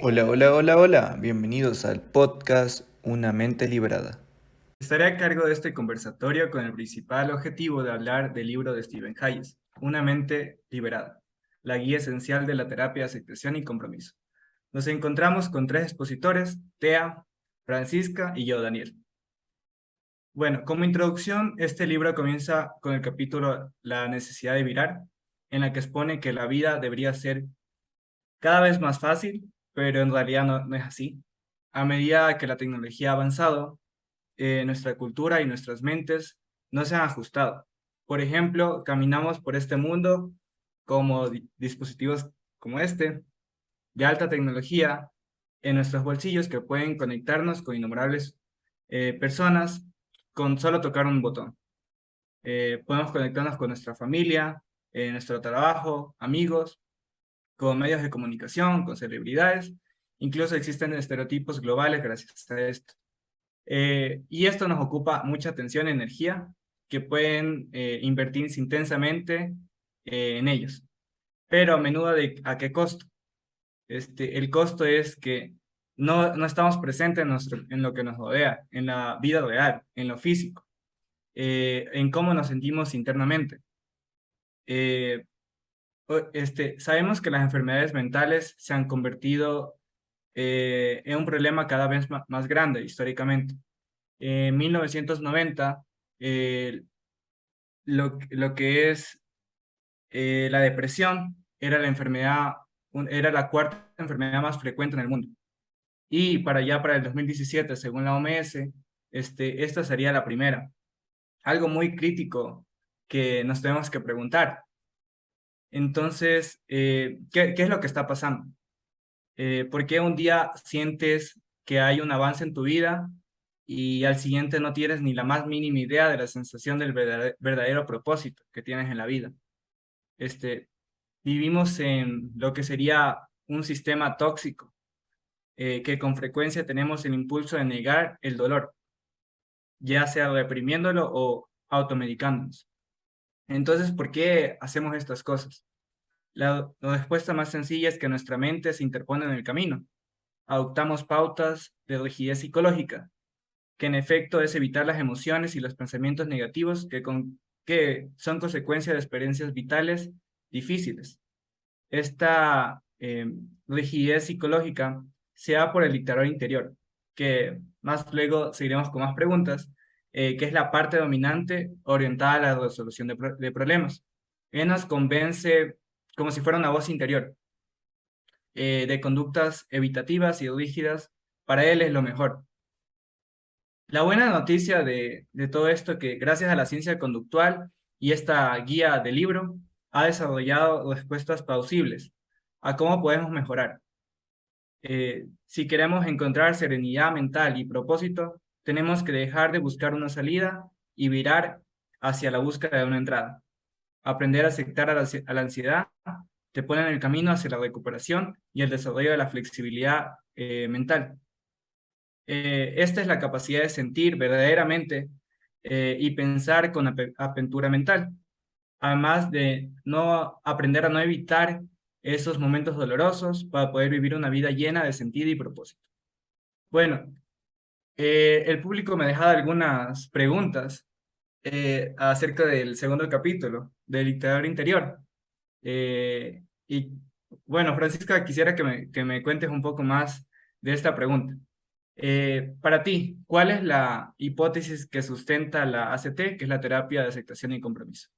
Hola, hola, hola, hola. Bienvenidos al podcast Una mente liberada. Estaré a cargo de este conversatorio con el principal objetivo de hablar del libro de Stephen Hayes, Una mente liberada, la guía esencial de la terapia de aceptación y compromiso. Nos encontramos con tres expositores, Tea, Francisca y yo, Daniel. Bueno, como introducción, este libro comienza con el capítulo La necesidad de virar, en la que expone que la vida debería ser cada vez más fácil, pero en realidad no es así. A medida que la tecnología ha avanzado, nuestra cultura y nuestras mentes no se han ajustado. Por ejemplo, caminamos por este mundo como dispositivos como este, de alta tecnología, en nuestros bolsillos que pueden conectarnos con innumerables personas con solo tocar un botón. Podemos conectarnos con nuestra familia, nuestro trabajo, amigos, con medios de comunicación, con celebridades. Incluso existen estereotipos globales gracias a esto. Y esto nos ocupa mucha atención y energía que pueden invertirse intensamente en ellos. Pero a menudo ¿a qué costo? El costo es que no estamos presentes en lo que nos rodea, en la vida real, en lo físico, en cómo nos sentimos internamente. Eh, Sabemos que las enfermedades mentales se han convertido en un problema cada vez más grande históricamente. En 1990, eh, lo que es la depresión era la enfermedad, era la cuarta enfermedad más frecuente en el mundo. Y para allá, para el 2017, según la OMS, esta sería la primera. Algo muy crítico que nos tenemos que preguntar. Entonces, ¿qué es lo que está pasando? ¿Por qué un día sientes que hay un avance en tu vida y al siguiente no tienes ni la más mínima idea de la sensación del verdadero propósito que tienes en la vida? Este, Vivimos en lo que sería un sistema tóxico, que con frecuencia tenemos el impulso de negar el dolor, ya sea reprimiéndolo o automedicándonos. Entonces, ¿por qué hacemos estas cosas? La respuesta más sencilla es que nuestra mente se interpone en el camino. Adoptamos pautas de rigidez psicológica, que en efecto es evitar las emociones y los pensamientos negativos que son consecuencia de experiencias vitales difíciles. Esta rigidez psicológica se da por el dictador interior, que más luego seguiremos con más preguntas, que es la parte dominante orientada a la resolución de problemas. Él nos convence como si fuera una voz interior, de conductas evitativas y rígidas. Para él es lo mejor. La buena noticia de todo esto que gracias a la ciencia conductual y esta guía de libro ha desarrollado respuestas plausibles a cómo podemos mejorar. Si queremos encontrar serenidad mental y propósito, tenemos que dejar de buscar una salida y virar hacia la búsqueda de una entrada. Aprender a aceptar a la ansiedad te pone en el camino hacia la recuperación y el desarrollo de la flexibilidad mental. Esta es la capacidad de sentir verdaderamente y pensar con apertura mental, además de no aprender a no evitar esos momentos dolorosos para poder vivir una vida llena de sentido y propósito. Bueno, el público me ha dejado algunas preguntas acerca del segundo capítulo, del dictador interior. Y bueno, Francisca, quisiera que me cuentes un poco más de esta pregunta. Para ti, ¿cuál es la hipótesis que sustenta la ACT, que es la terapia de aceptación y compromiso?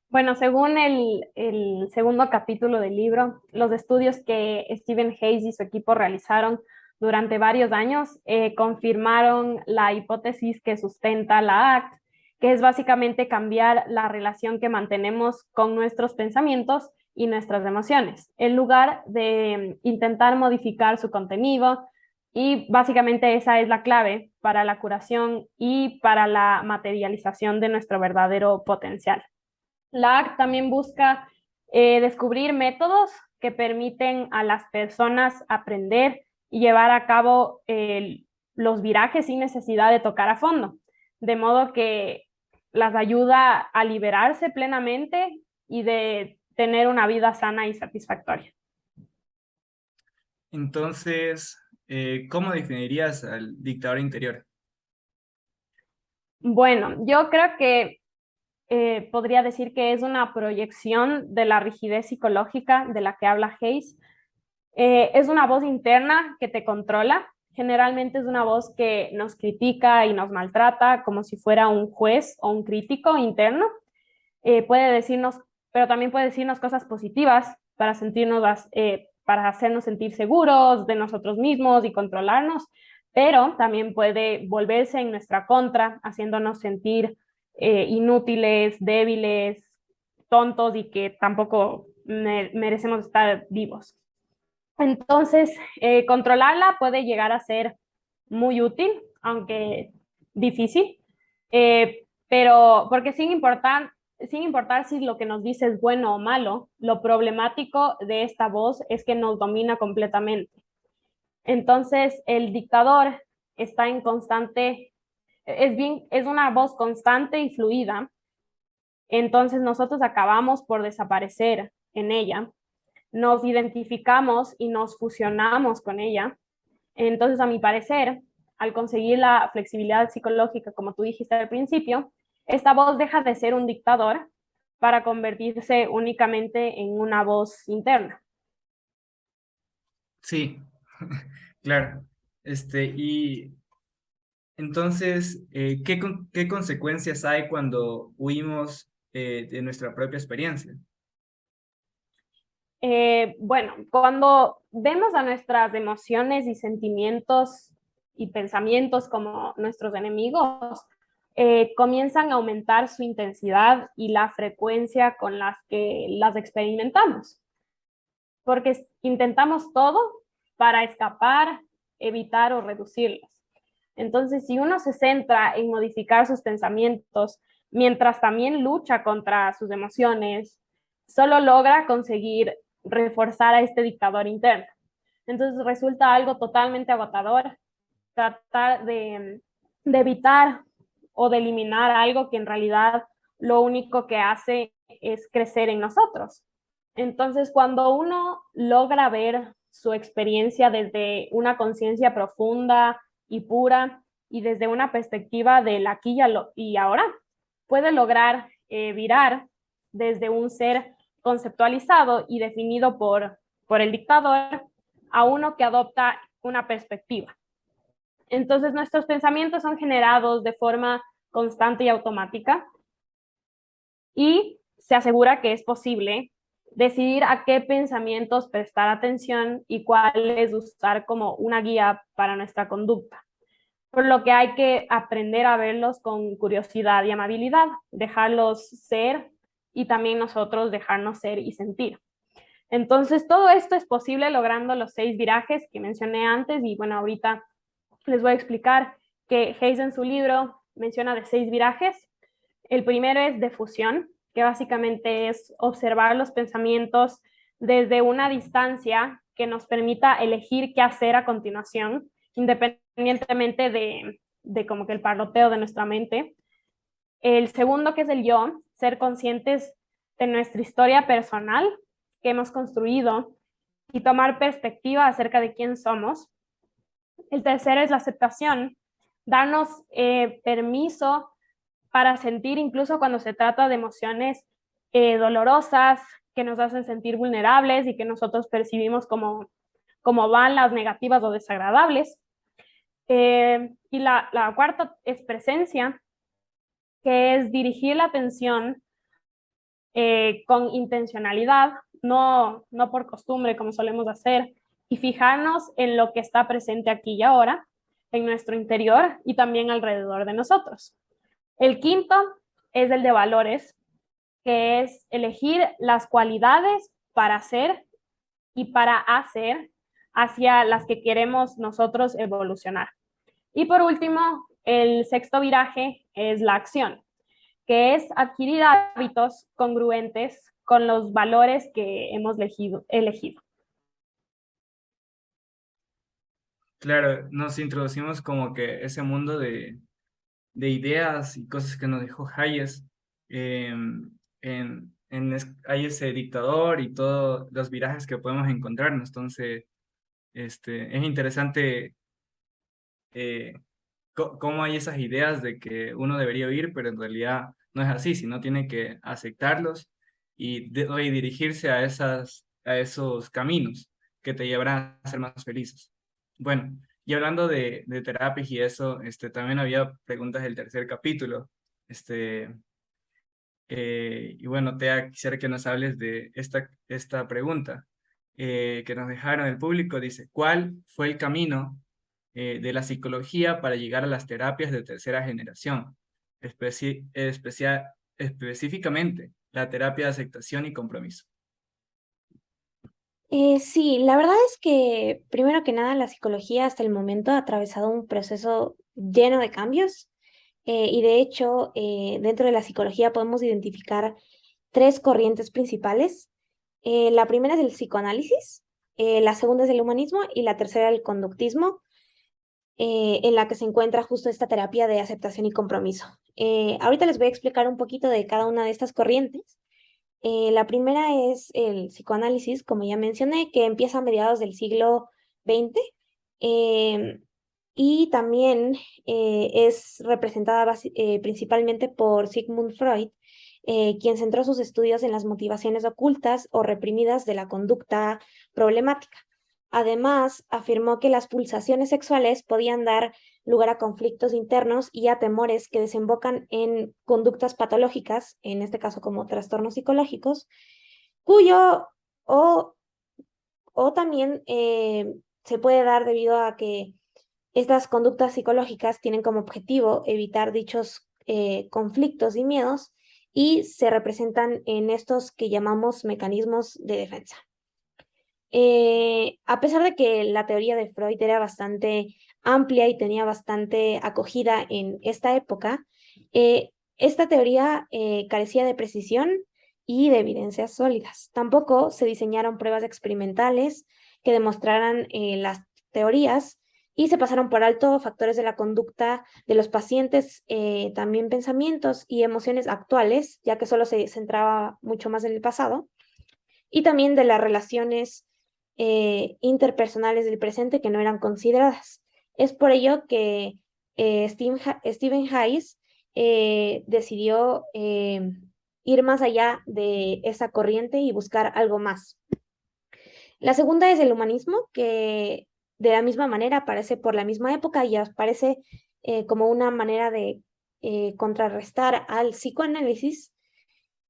Bueno, según el segundo capítulo del libro, los estudios que Stephen Hayes y su equipo realizaron durante varios años confirmaron la hipótesis que sustenta la ACT, que es básicamente cambiar la relación que mantenemos con nuestros pensamientos y nuestras emociones, en lugar de intentar modificar su contenido. Y básicamente esa es la clave para la curación y para la materialización de nuestro verdadero potencial. La ACT también busca descubrir métodos que permiten a las personas aprender y llevar a cabo los virajes sin necesidad de tocar a fondo, de modo que las ayuda a liberarse plenamente y de tener una vida sana y satisfactoria. Entonces, ¿cómo definirías al dictador interior? Bueno, yo creo que podría decir que es una proyección de la rigidez psicológica de la que habla Hayes. Es una voz interna que te controla. Generalmente es una voz que nos critica y nos maltrata como si fuera un juez o un crítico interno. Puede decirnos, pero también puede decirnos cosas positivas para para hacernos sentir seguros de nosotros mismos y controlarnos, pero también puede volverse en nuestra contra, haciéndonos sentir inútiles, débiles, tontos y que tampoco merecemos estar vivos. Entonces, controlarla puede llegar a ser muy útil, aunque difícil, pero porque sin importar si lo que nos dice es bueno o malo, lo problemático de esta voz es que nos domina completamente. Entonces, el dictador está en constante, es una voz constante y fluida, entonces nosotros acabamos por desaparecer en ella, nos identificamos y nos fusionamos con ella. Entonces, a mi parecer, al conseguir la flexibilidad psicológica, como tú dijiste al principio, esta voz deja de ser un dictador para convertirse únicamente en una voz interna. Sí, claro. Y entonces, ¿qué consecuencias hay cuando huimos de nuestra propia experiencia? Bueno, cuando vemos a nuestras emociones y sentimientos y pensamientos como nuestros enemigos, comienzan a aumentar su intensidad y la frecuencia con las que las experimentamos, porque intentamos todo para escapar, evitar o reducirlas. Entonces, si uno se centra en modificar sus pensamientos mientras también lucha contra sus emociones, solo logra conseguir reforzar a este dictador interno. Entonces resulta algo totalmente agotador tratar de evitar o de eliminar algo que en realidad lo único que hace es crecer en nosotros. Entonces, cuando uno logra ver su experiencia desde una conciencia profunda y pura y desde una perspectiva del aquí y ahora, puede lograr virar desde un ser conceptualizado y definido por el dictador a uno que adopta una perspectiva. Entonces, nuestros pensamientos son generados de forma constante y automática y se asegura que es posible decidir a qué pensamientos prestar atención y cuáles usar como una guía para nuestra conducta. Por lo que hay que aprender a verlos con curiosidad y amabilidad, dejarlos ser y también nosotros dejarnos ser y sentir. Entonces, todo esto es posible logrando los 6 virajes que mencioné antes y bueno, ahorita les voy a explicar que Hayes en su libro menciona de 6 virajes. El primero es de fusión, que básicamente es observar los pensamientos desde una distancia que nos permita elegir qué hacer a continuación, independientemente de como que el parloteo de nuestra mente. El segundo, que es el yo, ser conscientes de nuestra historia personal que hemos construido y tomar perspectiva acerca de quién somos. El tercero es la aceptación, darnos permiso para sentir incluso cuando se trata de emociones dolorosas que nos hacen sentir vulnerables y que nosotros percibimos como malas, negativas o desagradables. Y la cuarta es presencia, que es dirigir la atención con intencionalidad, no por costumbre como solemos hacer, y fijarnos en lo que está presente aquí y ahora, en nuestro interior y también alrededor de nosotros. El quinto es el de valores, que es elegir las cualidades para ser y para hacer hacia las que queremos nosotros evolucionar. Y por último, el sexto viraje es la acción, que es adquirir hábitos congruentes con los valores que hemos elegido. Claro, nos introducimos como que ese mundo de ideas y cosas que nos dejó Hayes. Hay ese dictador y todos los virajes que podemos encontrarnos. Entonces, Es interesante cómo hay esas ideas de que uno debería oír, pero en realidad no es así, sino tiene que aceptarlos y dirigirse a esos caminos que te llevarán a ser más felices. Bueno, y hablando de terapias y eso, también había preguntas del tercer capítulo. Este, y bueno, Tea, quisiera que nos hables de esta pregunta que nos dejaron el público. Dice, ¿cuál fue el camino de la psicología para llegar a las terapias de tercera generación? Específicamente, la terapia de aceptación y compromiso. Sí, la verdad es que primero que nada la psicología hasta el momento ha atravesado un proceso lleno de cambios y de hecho dentro de la psicología podemos identificar tres corrientes principales. La primera es el psicoanálisis, la segunda es el humanismo y la tercera el conductismo, en la que se encuentra justo esta terapia de aceptación y compromiso. Ahorita les voy a explicar un poquito de cada una de estas corrientes. La primera es el psicoanálisis, como ya mencioné, que empieza a mediados del siglo XX y también es representada principalmente por Sigmund Freud, quien centró sus estudios en las motivaciones ocultas o reprimidas de la conducta problemática. Además, afirmó que las pulsaciones sexuales podían dar lugar a conflictos internos y a temores que desembocan en conductas patológicas, en este caso como trastornos psicológicos, cuyo o, o también se puede dar debido a que estas conductas psicológicas tienen como objetivo evitar dichos conflictos y miedos y se representan en estos que llamamos mecanismos de defensa. A pesar de que la teoría de Freud era bastante amplia y tenía bastante acogida en esta época, esta teoría carecía de precisión y de evidencias sólidas. Tampoco se diseñaron pruebas experimentales que demostraran las teorías y se pasaron por alto factores de la conducta de los pacientes, también pensamientos y emociones actuales, ya que solo se centraba mucho más en el pasado, y también de las relaciones interpersonales del presente que no eran consideradas. Es por ello que Stephen Hayes decidió ir más allá de esa corriente y buscar algo más. La segunda es el humanismo, que de la misma manera aparece por la misma época y aparece como una manera de contrarrestar al psicoanálisis.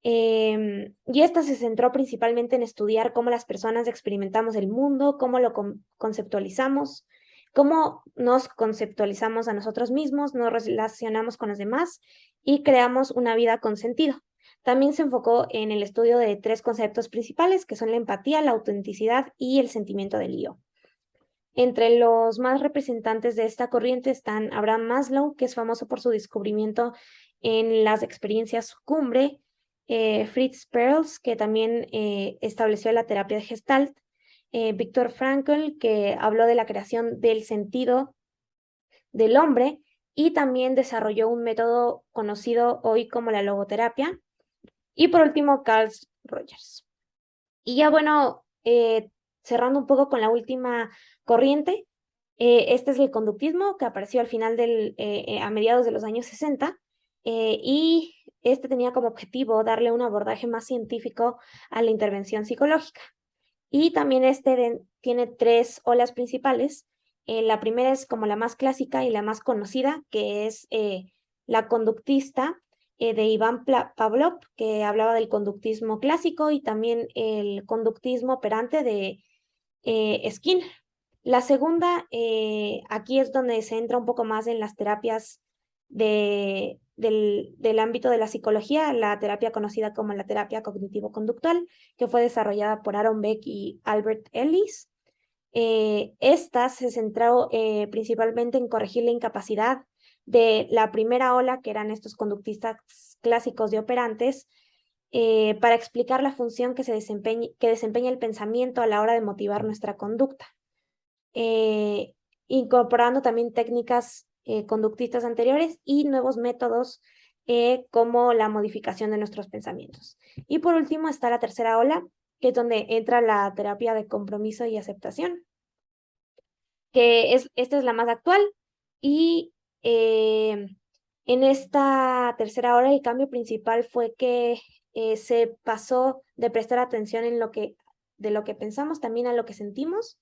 Y esta se centró principalmente en estudiar cómo las personas experimentamos el mundo, cómo lo conceptualizamos, cómo nos conceptualizamos a nosotros mismos, nos relacionamos con los demás y creamos una vida con sentido. También se enfocó en el estudio de tres conceptos principales, que son la empatía, la autenticidad y el sentimiento del yo. Entre los más representantes de esta corriente están Abraham Maslow, que es famoso por su descubrimiento en las experiencias cumbre, Fritz Perls, que también estableció la terapia de Gestalt, Viktor Frankl, que habló de la creación del sentido del hombre y también desarrolló un método conocido hoy como la logoterapia, y por último Carl Rogers. Y ya bueno, cerrando un poco con la última corriente, este es el conductismo que apareció al final a mediados de los años 60 y este tenía como objetivo darle un abordaje más científico a la intervención psicológica. Y también tiene tres olas principales. La primera es como la más clásica y la más conocida, que es la conductista de Iván Pavlov, que hablaba del conductismo clásico, y también el conductismo operante de Skinner. La segunda, aquí es donde se entra un poco más en las terapias del ámbito de la psicología, la terapia conocida como la terapia cognitivo-conductual, que fue desarrollada por Aaron Beck y Albert Ellis. Esta se centró principalmente en corregir la incapacidad de la primera ola, que eran estos conductistas clásicos de operantes, para explicar la función que desempeña el pensamiento a la hora de motivar nuestra conducta, incorporando también técnicas conductistas anteriores y nuevos métodos como la modificación de nuestros pensamientos. Y por último está la tercera ola, que es donde entra la terapia de compromiso y aceptación, esta es la más actual. Y en esta tercera hora el cambio principal fue que se pasó de prestar atención de lo que pensamos también a lo que sentimos,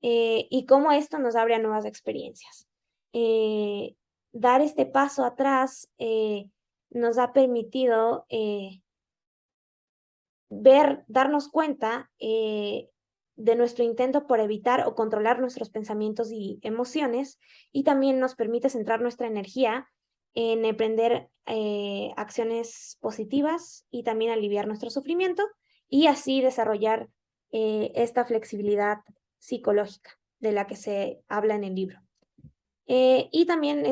y cómo esto nos abre a nuevas experiencias. Dar este paso atrás nos ha permitido darnos cuenta de nuestro intento por evitar o controlar nuestros pensamientos y emociones, y también nos permite centrar nuestra energía en emprender acciones positivas y también aliviar nuestro sufrimiento, y así desarrollar esta flexibilidad psicológica de la que se habla en el libro. Y también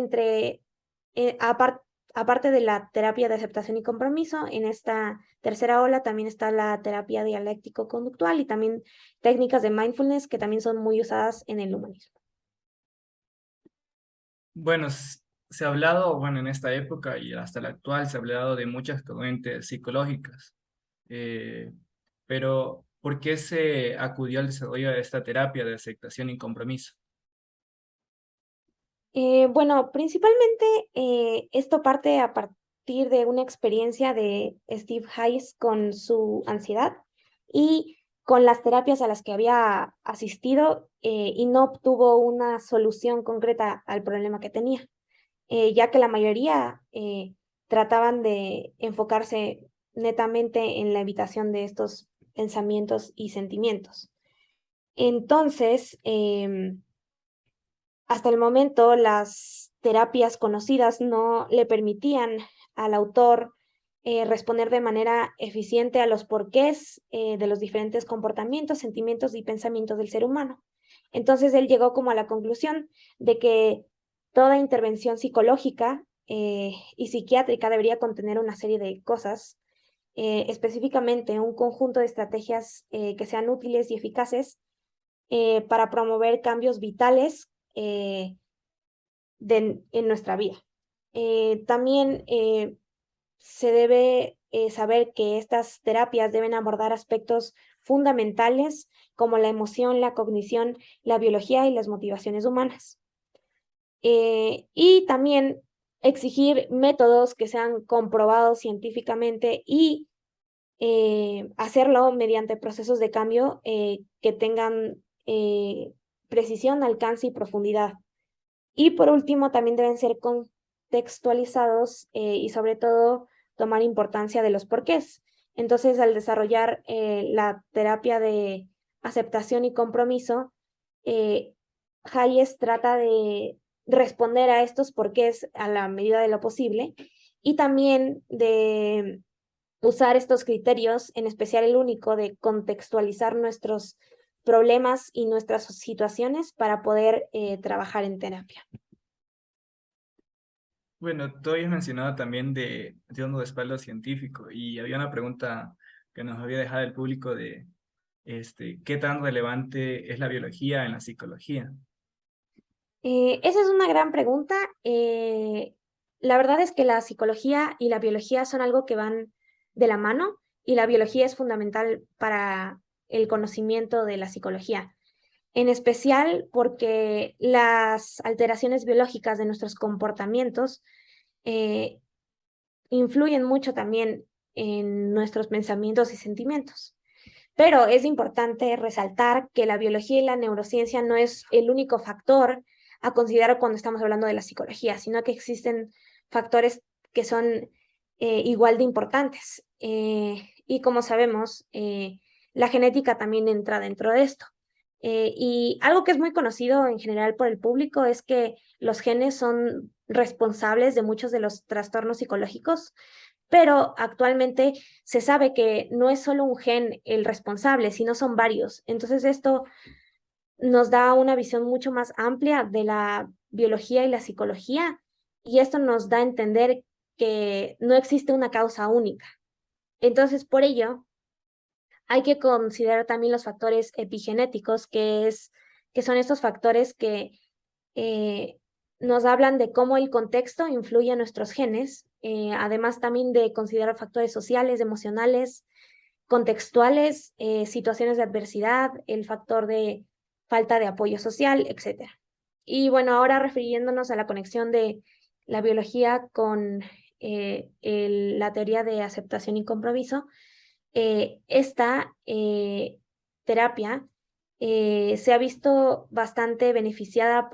aparte de la terapia de aceptación y compromiso, en esta tercera ola también está la terapia dialéctico-conductual y también técnicas de mindfulness que también son muy usadas en el humanismo. Bueno, se ha hablado, bueno, en esta época y hasta la actual, se ha hablado de muchas corrientes psicológicas. Eh, pero, ¿por qué se acudió al desarrollo de esta terapia de aceptación y compromiso? Bueno, principalmente esto parte a partir de una experiencia de Steve Hayes con su ansiedad y con las terapias a las que había asistido, y no obtuvo una solución concreta al problema que tenía, ya que la mayoría trataban de enfocarse netamente en la evitación de estos pensamientos y sentimientos. Entonces, hasta el momento, las terapias conocidas no le permitían al autor responder de manera eficiente a los porqués de los diferentes comportamientos, sentimientos y pensamientos del ser humano. Entonces, él llegó como a la conclusión de que toda intervención psicológica y psiquiátrica debería contener una serie de cosas, específicamente un conjunto de estrategias que sean útiles y eficaces para promover cambios vitales en nuestra vida. También se debe saber que estas terapias deben abordar aspectos fundamentales como la emoción, la cognición, la biología y las motivaciones humanas. Y también exigir métodos que sean comprobados científicamente y hacerlo mediante procesos de cambio que tengan precisión, alcance y profundidad. Y por último, también deben ser contextualizados y sobre todo tomar importancia de los porqués. Entonces, al desarrollar la terapia de aceptación y compromiso, Hayes trata de responder a estos porqués a la medida de lo posible y también de usar estos criterios, en especial el único de contextualizar nuestros problemas y nuestras situaciones para poder trabajar en terapia. Bueno, tú habías mencionado también de un respaldo científico y había una pregunta que nos había dejado el público de ¿qué tan relevante es la biología en la psicología? Esa es una gran pregunta. La verdad es que la psicología y la biología son algo que van de la mano, y la biología es fundamental para el conocimiento de la psicología, en especial porque las alteraciones biológicas de nuestros comportamientos influyen mucho también en nuestros pensamientos y sentimientos. Pero es importante resaltar que la biología y la neurociencia no es el único factor a considerar cuando estamos hablando de la psicología, sino que existen factores que son igual de importantes. Y como sabemos, la genética también entra dentro de esto. Y algo que es muy conocido en general por el público es que los genes son responsables de muchos de los trastornos psicológicos, pero actualmente se sabe que no es solo un gen el responsable, sino son varios. Entonces esto nos da una visión mucho más amplia de la biología y la psicología, y esto nos da a entender que no existe una causa única. Entonces, por ello, hay que considerar también los factores epigenéticos, que son estos factores que nos hablan de cómo el contexto influye en nuestros genes, además también de considerar factores sociales, emocionales, contextuales, situaciones de adversidad, el factor de falta de apoyo social, etc. Y bueno, ahora refiriéndonos a la conexión de la biología con la teoría de aceptación y compromiso, esta terapia se ha visto bastante beneficiada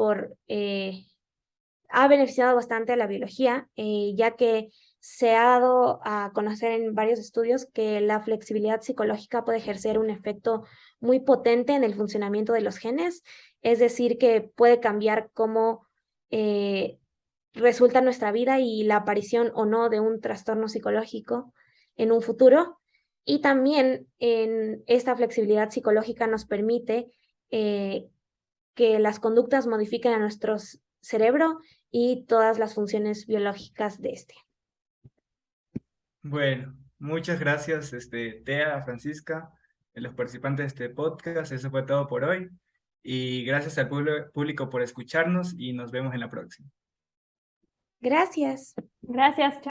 ha beneficiado bastante a la biología, ya que se ha dado a conocer en varios estudios que la flexibilidad psicológica puede ejercer un efecto muy potente en el funcionamiento de los genes, es decir, que puede cambiar cómo resulta nuestra vida y la aparición o no de un trastorno psicológico en un futuro. Y también en esta flexibilidad psicológica nos permite que las conductas modifiquen a nuestro cerebro y todas las funciones biológicas de este. Bueno, muchas gracias, Tea, Francisca, los participantes de este podcast. Eso fue todo por hoy. Y gracias al público por escucharnos y nos vemos en la próxima. Gracias. Gracias.